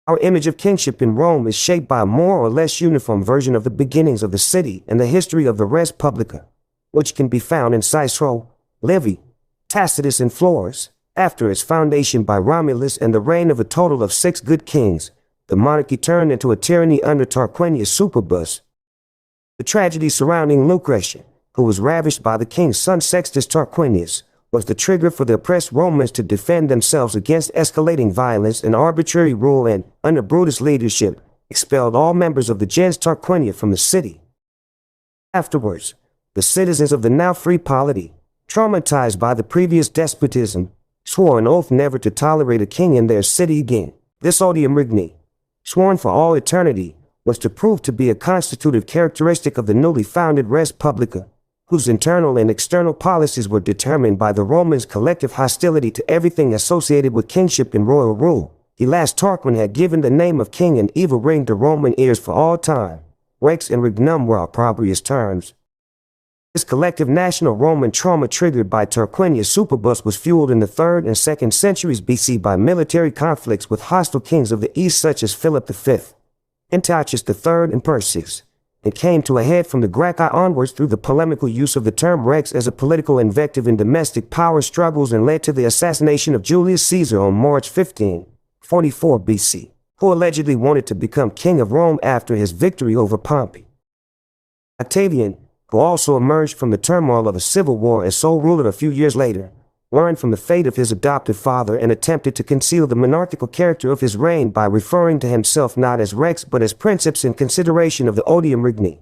Our image of kingship in Rome is shaped by a more or less uniform version of the beginnings of the city and the history of the res publica, which can be found in Cicero, Livy, Tacitus, and Florus. After its foundation by Romulus and the reign of a total of 6 good kings, the monarchy turned into a tyranny under Tarquinius Superbus. The tragedy surrounding Lucretia, who was ravished by the king's son Sextus Tarquinius, was the trigger for the oppressed Romans to defend themselves against escalating violence and arbitrary rule and, under Brutus' leadership, expelled all members of the gens Tarquinia from the city. Afterwards, the citizens of the now free polity, traumatized by the previous despotism, swore an oath never to tolerate a king in their city again. This odium regni, sworn for all eternity, was to prove to be a constitutive characteristic of the newly founded res publica, whose internal and external policies were determined by the Romans' collective hostility to everything associated with kingship and royal rule. The last Tarquin had given the name of king and evil ring to Roman ears for all time. Rex and regnum were opprobrious terms. This collective national Roman trauma triggered by Tarquinius Superbus was fueled in the 3rd and 2nd centuries BC by military conflicts with hostile kings of the East such as Philip V, Antiochus III, and Perseus. It came to a head from the Gracchi onwards through the polemical use of the term rex as a political invective in domestic power struggles and led to the assassination of Julius Caesar on March 15, 44 BC, who allegedly wanted to become king of Rome after his victory over Pompey. Octavian, who also emerged from the turmoil of a civil war as sole ruler a few years later, learned from the fate of his adopted father and attempted to conceal the monarchical character of his reign by referring to himself not as rex but as princeps in consideration of the odium regni.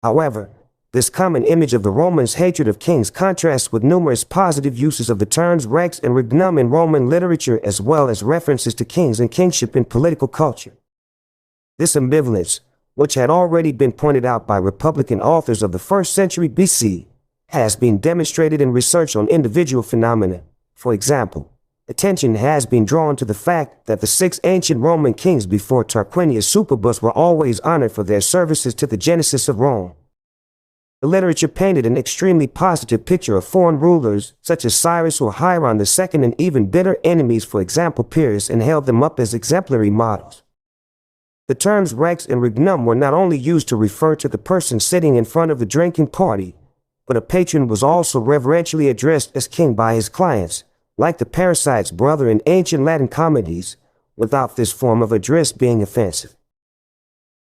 However, this common image of the Romans' hatred of kings contrasts with numerous positive uses of the terms rex and regnum in Roman literature as well as references to kings and kingship in political culture. This ambivalence, which had already been pointed out by Republican authors of the 1st century BC, has been demonstrated in research on individual phenomena. For example, attention has been drawn to the fact that the 6 ancient Roman kings before Tarquinius Superbus were always honored for their services to the genesis of Rome. The literature painted an extremely positive picture of foreign rulers, such as Cyrus or Hieron II, and even bitter enemies, for example Pyrrhus, and held them up as exemplary models. The terms rex and regnum were not only used to refer to the person sitting in front of the drinking party, but a patron was also reverentially addressed as king by his clients, like the parasite's brother in ancient Latin comedies, without this form of address being offensive.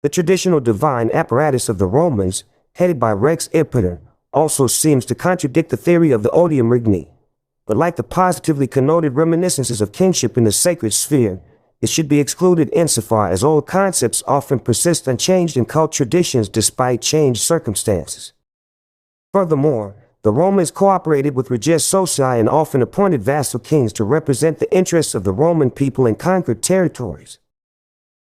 The traditional divine apparatus of the Romans, headed by Rex Ipiter, also seems to contradict the theory of the odium regni, but like the positively connoted reminiscences of kingship in the sacred sphere, it should be excluded insofar as old concepts often persist unchanged in cult traditions despite changed circumstances. Furthermore, the Romans cooperated with reges socii and often appointed vassal kings to represent the interests of the Roman people in conquered territories.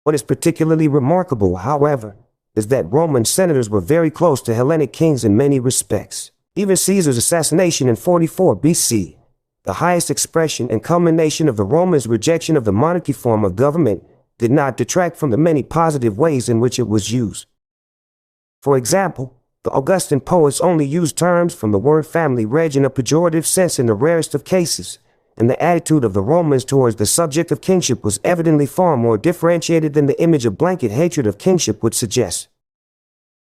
What is particularly remarkable, however, is that Roman senators were very close to Hellenic kings in many respects. Even Caesar's assassination in 44 BC, the highest expression and culmination of the Romans' rejection of the monarchy form of government, did not detract from the many positive ways in which it was used. For example, the Augustan poets only used terms from the word family reg in a pejorative sense in the rarest of cases, and the attitude of the Romans towards the subject of kingship was evidently far more differentiated than the image of blanket hatred of kingship would suggest.